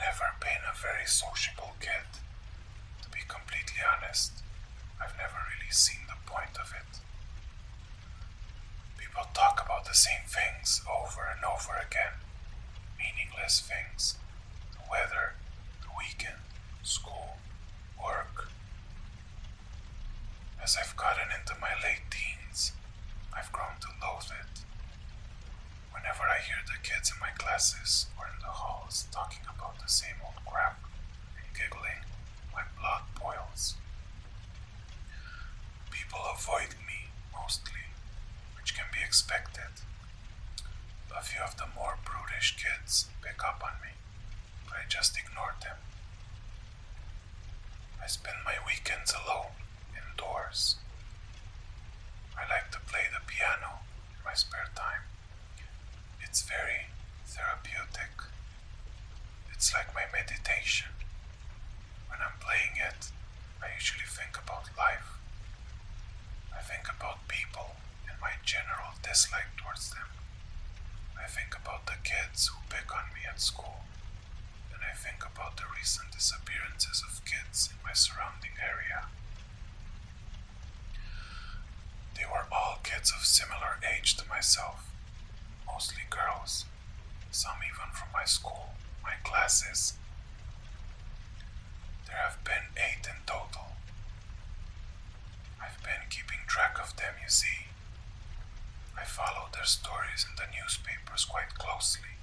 never been a very sociable kid. To be completely honest, I've never really seen the point of it. People talk about the same things over and over again. Meaningless things. The weather, the weekend, school, work. As I've gotten into my late teens, I've grown to loathe it. Whenever I hear the kids in my classes or in the halls talking about the same old crap and giggling, my blood boils. People avoid me, mostly, which can be expected. A few of the more brutish kids pick up on me, but I just ignore them. I spend my weekends alone, indoors. I like to play the piano in my spare time. It's very therapeutic. It's like my meditation. When I'm playing it, I usually think about life. I think about people and my general dislike towards them. I think about the kids who pick on me at school, and I think about the recent disappearances of kids in my surrounding area. They were all kids of similar age to myself, mostly girls, some even from my school, my classes. There have been 8 in total. I've been keeping track of them, you see. I follow their stories in the newspapers quite closely.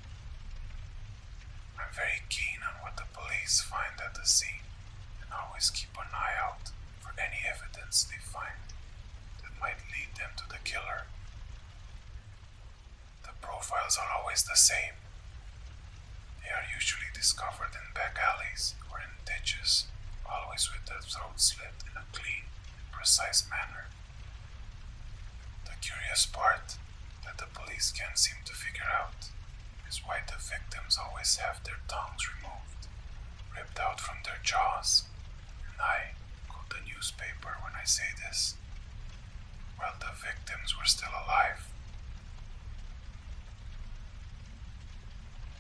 I'm very keen on what the police find at the scene and always keep an eye out for any evidence they find that might lead them to the killer. The profiles are always the same. They are usually discovered in back alleys or in ditches, always with their throat slit in a clean and precise manner. The curious part that the police can't seem to figure out is why the victims always have their tongues removed, ripped out from their jaws, and I quote the newspaper when I say this, while the victims were still alive.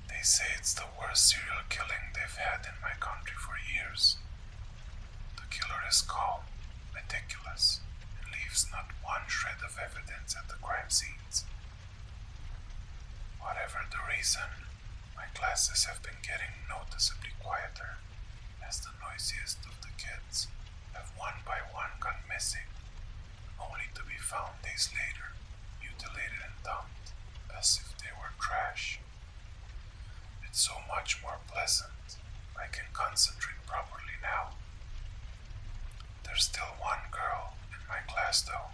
They say it's the worst serial killing they've had in my country for years. The killer is calm, meticulous, and leaves not one shred of evidence at the crime scenes. Whatever the reason, my classes have been getting noticeably quieter, as the noisiest of the kids have one by one gone missing, only to be found days later, mutilated and dumped, as if they were trash. It's so much more pleasant. I can concentrate properly now. There's still one girl in my class though,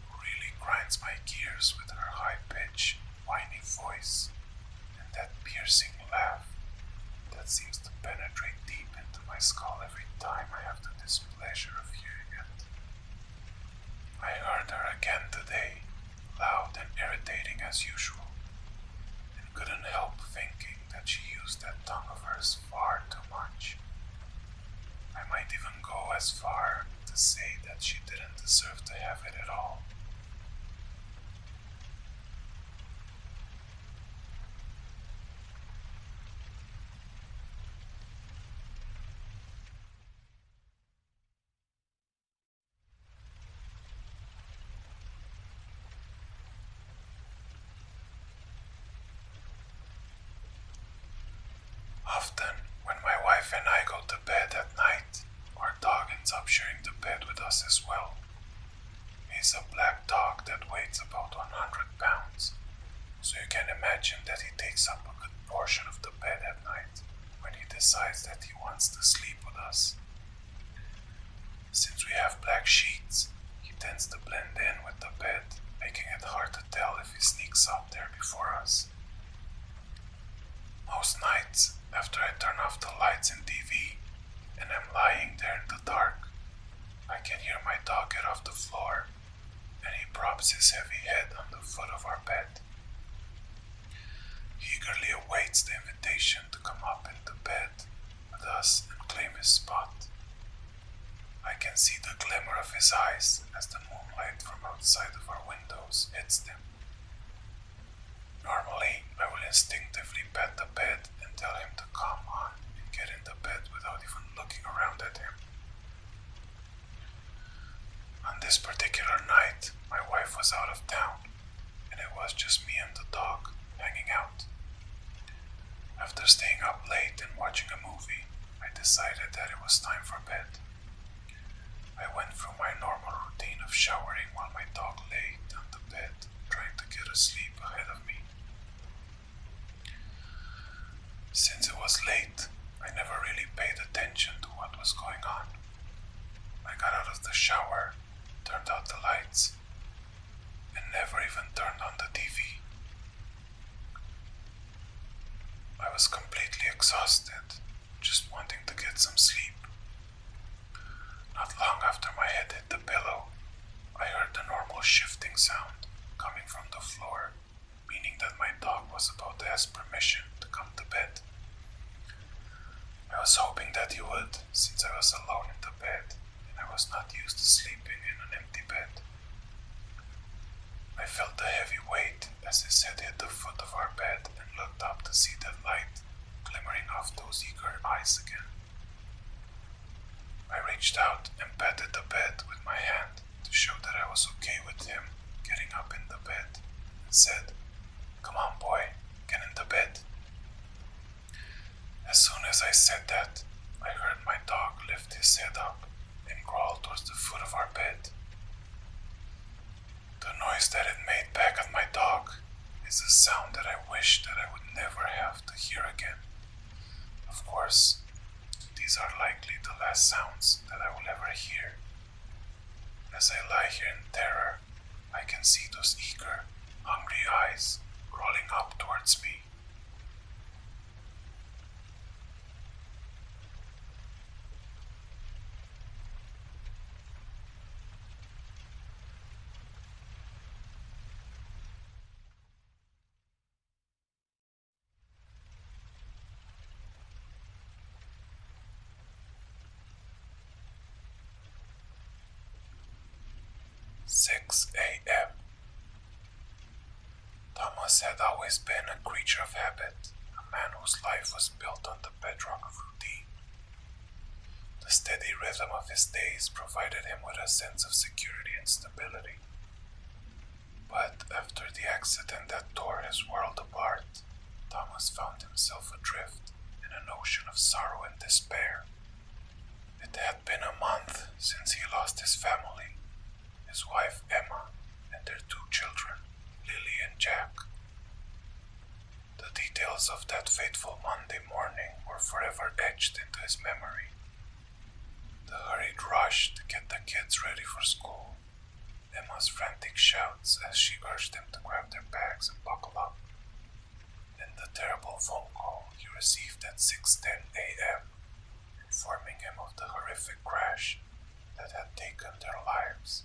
who really grinds my gears with her high-pitched, whiny voice and that piercing laugh that seems to penetrate deep into my skull every time I have the displeasure of hearing it. I heard her again today, loud and irritating as usual, and couldn't help thinking that she used that tongue of hers far too much. I might even go as far to say that she didn't deserve to have it at all. Often, when my wife and I go to bed at night, our dog ends up sharing the bed with us as well. He's a black dog that weighs about 100 pounds, so you can imagine that he takes up a good portion of the bed at night when he decides that he wants to sleep with us. Since we have black sheets, he tends to blend in with the bed, making it hard to tell if he sneaks up there before us. Most nights, after I turn off the lights and TV, and I'm lying there in the dark, I can hear my dog get off the floor, and he props his heavy head on the foot of our bed. He eagerly awaits the invitation to come up into bed with us and claim his spot. I can see the glimmer of his eyes as the moonlight from outside of our windows hits them. Normally, I will instinctively pet the bed and tell him to come on and get into bed without even looking around at him. On this particular night, my wife was out of town, and it was just me and the dog hanging out. After staying up late and watching a movie, I decided that it was time for bed. I went through my normal routine of showering while my dog lay on the bed, trying to get asleep ahead of me. Since it was late, I never really paid attention to what was going on. I got out of the shower, turned out the lights, and never even turned on the TV. I was completely exhausted, just wanting to get some sleep. Not long after my head hit the pillow, I heard the normal shifting sound coming from the floor, meaning that my dog was about to ask permission to come to bed. I was hoping that he would, since I was alone in the bed and I was not used to sleeping in an empty bed. I felt a heavy weight as his head hit the foot of our bed and looked up to see that light glimmering off those eager eyes again. I reached out and patted the bed with my hand to show that I was okay with him getting up in the bed and said, "Come on, boy, get in the bed." As soon as I said that, I heard my dog lift his head up and crawl towards the foot of our bed. The noise that it made back at my dog is a sound that I wish that I would never have to hear again. Of course, these are likely the last sounds that I will ever hear. As I lie here in terror, I can see those eager, hungry eyes crawling up towards me. "6 a.m. Thomas had always been a creature of habit, a man whose life was built on the bedrock of routine. The steady rhythm of his days provided him with a sense of security and stability. But after the accident that tore his world apart, Thomas found himself adrift in an ocean of sorrow and despair. It had been a month since he lost his family, his wife Emma, and their 2 children, Lily and Jack. The details of that fateful Monday morning were forever etched into his memory. The hurried rush to get the kids ready for school, Emma's frantic shouts as she urged them to grab their bags and buckle up, and the terrible phone call he received at 6:10 a.m. informing him of the horrific crash that had taken their lives.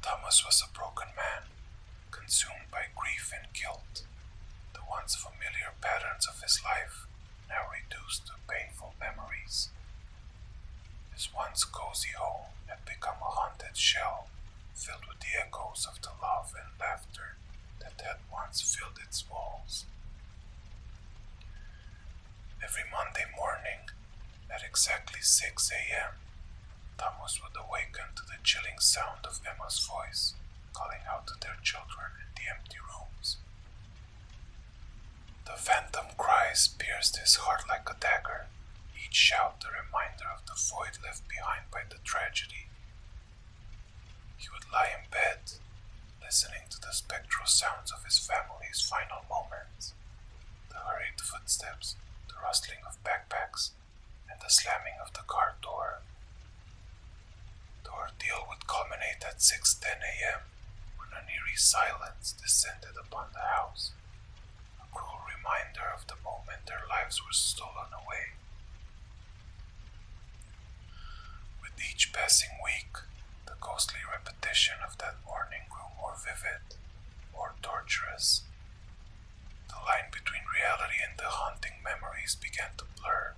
Thomas was a broken man, consumed by grief and guilt, the once familiar patterns of his life now reduced to painful memories. His once cozy home had become a haunted shell, filled with the echoes of the love and laughter that had once filled its walls. Every Monday morning, at exactly 6 a.m., Thomas would awaken to the chilling sound of Emma's voice, calling out to their children in the empty rooms. The phantom cries pierced his heart like a dagger, each shout a reminder of the void left behind by the tragedy. He would lie in bed, listening to the spectral sounds of his family's final moments, the hurried footsteps, the rustling of backpacks, and the slamming of the car door. The ordeal would culminate at 6:10 a.m. when an eerie silence descended upon the house, a cruel reminder of the moment their lives were stolen away. With each passing week, the ghostly repetition of that morning grew more vivid, more torturous. The line between reality and the haunting memories began to blur,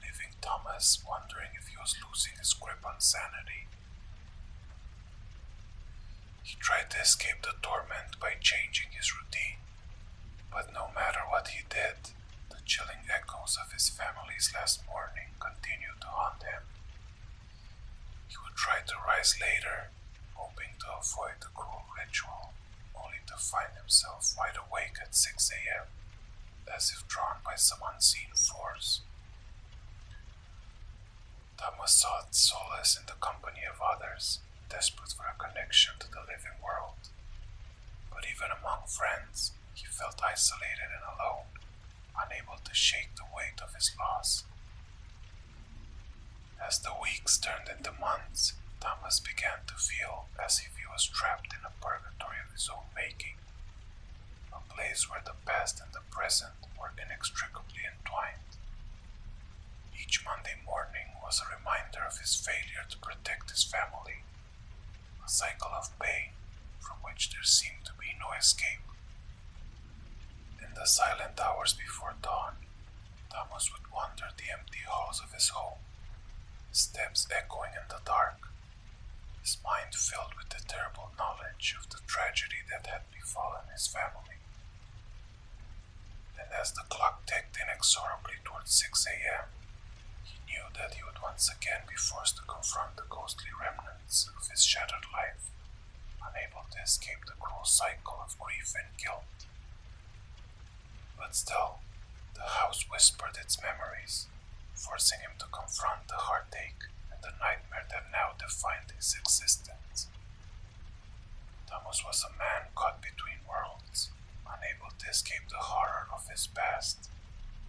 leaving Thomas wondering if he was losing his grip on sanity. He tried to escape the torment by changing his routine, but no matter what he did, the chilling echoes of his family's last morning continued to haunt him. He would try to rise later, hoping to avoid the cruel ritual, only to find himself wide awake at 6 a.m., as if drawn by some unseen force. Thomas sought solace in the company of others, desperate for a connection to the living world. But even among friends, he felt isolated and alone, unable to shake the weight of his loss. As the weeks turned into months, Thomas began to feel as if he was trapped in a purgatory of his own making, a place where the past and the present were inextricably entwined. Each Monday morning was a reminder of his failure to protect his family, a cycle of pain from which there seemed to be no escape. In the silent hours before dawn, Thomas would wander the empty halls of his home, his steps echoing in the dark, his mind filled with the terrible knowledge of the tragedy that had befallen his family. And as the clock ticked inexorably towards 6 a.m., he knew that he would once again be forced to confront the ghostly remnants of his shattered life, unable to escape the cruel cycle of grief and guilt. But still, the house whispered its memories, forcing him to confront the heartache and the nightmare that now defined his existence. Thomas was a man caught between worlds, unable to escape the horror of his past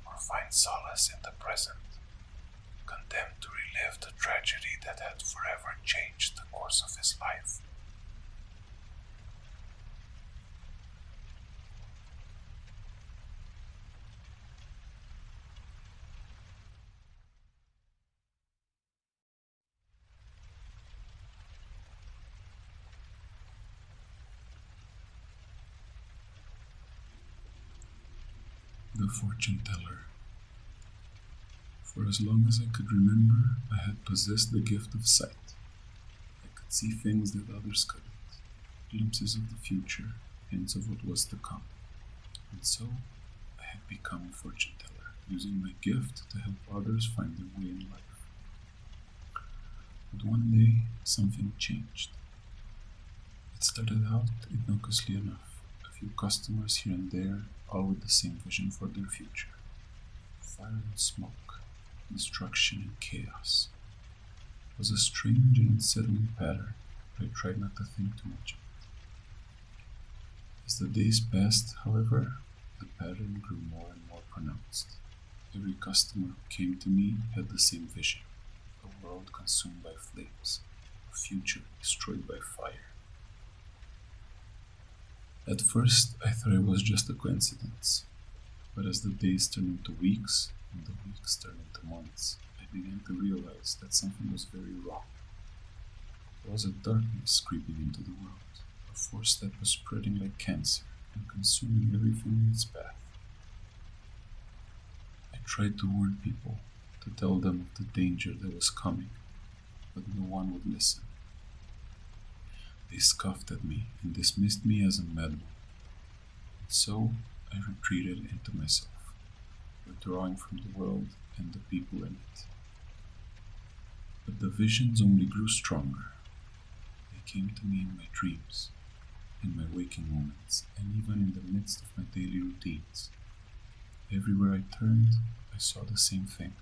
or find solace in the present, condemned to relive the tragedy that had forever changed the course of his life. The Fortune Teller. For as long as I could remember, I had possessed the gift of sight. I could see things that others couldn't, glimpses of the future, hints of what was to come. And so, I had become a fortune teller, using my gift to help others find their way in life. But one day, something changed. It started out innocuously enough. A few customers here and there, all with the same vision for their future. Fire and smoke, destruction and chaos. It was a strange and unsettling pattern, but I tried not to think too much of it. As the days passed, however, the pattern grew more and more pronounced. Every customer who came to me had the same vision, a world consumed by flames, a future destroyed by fire. At first, I thought it was just a coincidence, but as the days turned into weeks, and the weeks turned into months, I began to realize that something was very wrong. There was a darkness creeping into the world, a force that was spreading like cancer and consuming everything in its path. I tried to warn people, to tell them of the danger that was coming, but no one would listen. They scoffed at me and dismissed me as a madman. And so I retreated into myself, withdrawing from the world and the people in it. But the visions only grew stronger. They came to me in my dreams, in my waking moments, and even in the midst of my daily routines. Everywhere I turned, I saw the same thing: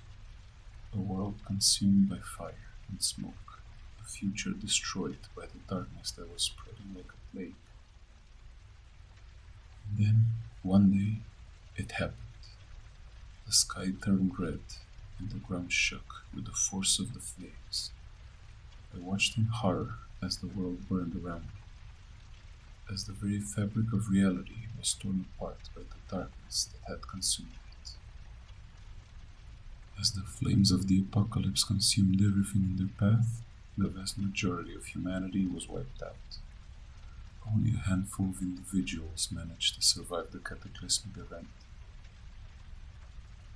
a world consumed by fire and smoke, a future destroyed by the darkness that was spreading like a plague. And then, one day, it happened. The sky turned red, and the ground shook with the force of the flames. I watched in horror as the world burned around me, as the very fabric of reality was torn apart by the darkness that had consumed it. As the flames of the apocalypse consumed everything in their path, the vast majority of humanity was wiped out. Only a handful of individuals managed to survive the cataclysmic event.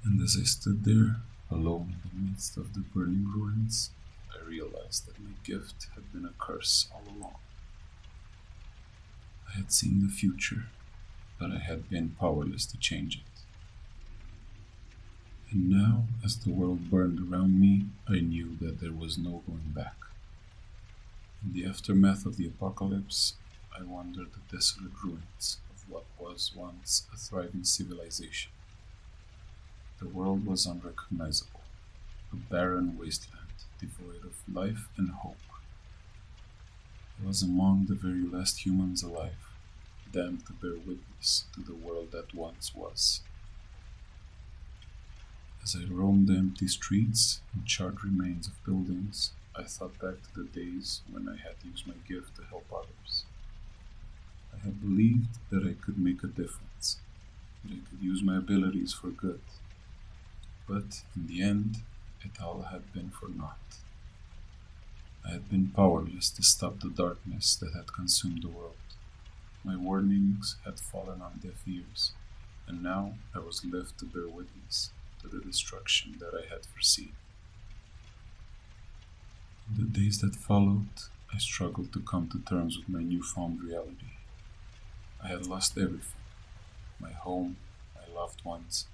And as I stood there, alone in the midst of the burning ruins, I realized that my gift had been a curse all along. I had seen the future, but I had been powerless to change it. And now, as the world burned around me, I knew that there was no going back. In the aftermath of the apocalypse, I wandered the desolate ruins of what was once a thriving civilization. The world was unrecognizable, a barren wasteland devoid of life and hope. I was among the very last humans alive, damned to bear witness to the world that once was. As I roamed the empty streets and charred remains of buildings, I thought back to the days when I had used my gift to help others. I had believed that I could make a difference, that I could use my abilities for good. But in the end, it all had been for naught. I had been powerless to stop the darkness that had consumed the world. My warnings had fallen on deaf ears, and now I was left to bear witness to the destruction that I had foreseen. In the days that followed, I struggled to come to terms with my newfound reality. I had lost everything: my home, my loved ones,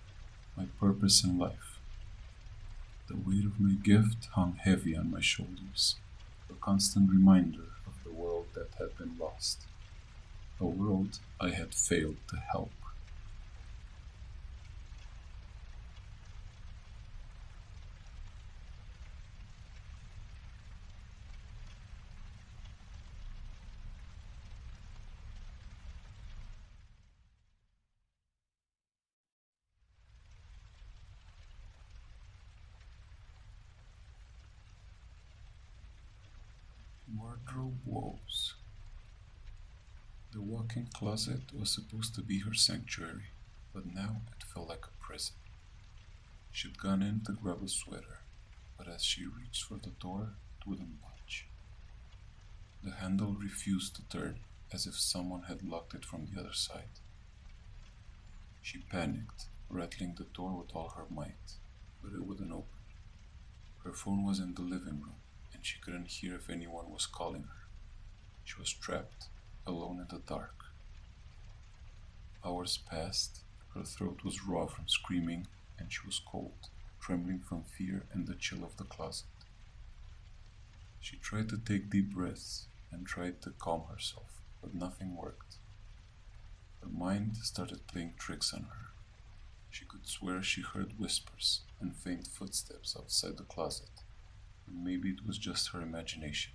my purpose in life. The weight of my gift hung heavy on my shoulders, a constant reminder of the world that had been lost, a world I had failed to help. Wardrobe Woes. The walk-in closet was supposed to be her sanctuary, but now it felt like a prison. She'd gone in to grab a sweater, but as she reached for the door, it wouldn't budge. The handle refused to turn, as if someone had locked it from the other side. She panicked, rattling the door with all her might, but it wouldn't open. Her phone was in the living room, and she couldn't hear if anyone was calling her. She was trapped, alone in the dark. Hours passed, her throat was raw from screaming, and she was cold, trembling from fear and the chill of the closet. She tried to take deep breaths and tried to calm herself, but nothing worked. Her mind started playing tricks on her. She could swear she heard whispers and faint footsteps outside the closet, and maybe it was just her imagination.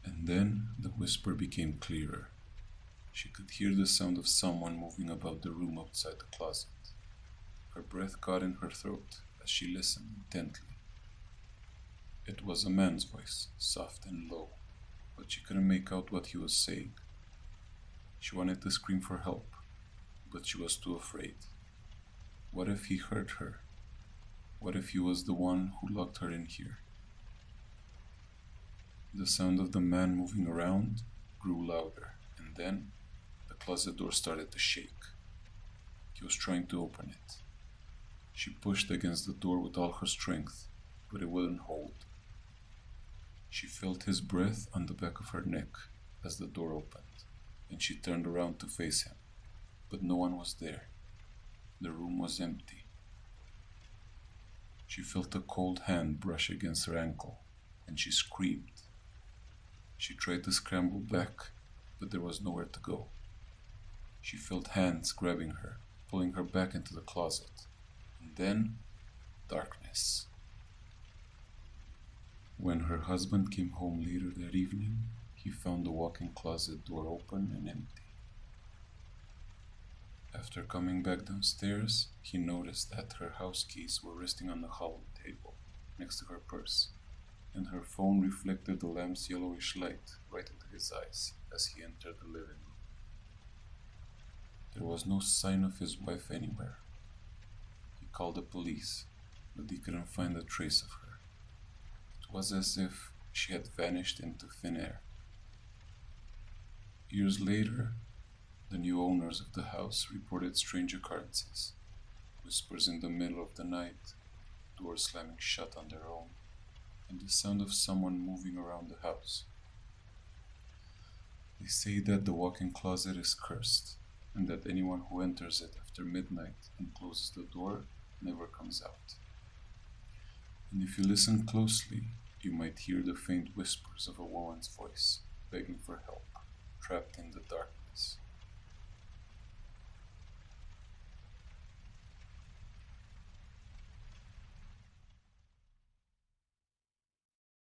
And then the whisper became clearer. She could hear the sound of someone moving about the room outside the closet. Her breath caught in her throat as she listened intently. It was a man's voice, soft and low, but she couldn't make out what he was saying. She wanted to scream for help, but she was too afraid. What if he heard her? What if he was the one who locked her in here? The sound of the man moving around grew louder, and then the closet door started to shake. He was trying to open it. She pushed against the door with all her strength, but it wouldn't hold. She felt his breath on the back of her neck as the door opened, and she turned around to face him, but no one was there. The room was empty. She felt a cold hand brush against her ankle, and she screamed. She tried to scramble back, but there was nowhere to go. She felt hands grabbing her, pulling her back into the closet, and then darkness. When her husband came home later that evening, he found the walk-in closet door open and empty. After coming back downstairs, he noticed that her house keys were resting on the hall table next to her purse, and her phone reflected the lamp's yellowish light right into his eyes as he entered the living room. There was no sign of his wife anywhere. He called the police, but he couldn't find a trace of her. It was as if she had vanished into thin air. Years later, the new owners of the house reported strange occurrences: whispers in the middle of the night, doors slamming shut on their own, and the sound of someone moving around the house. They say that the walk-in closet is cursed, and that anyone who enters it after midnight and closes the door never comes out. And if you listen closely, you might hear the faint whispers of a woman's voice, begging for help, trapped in the darkness.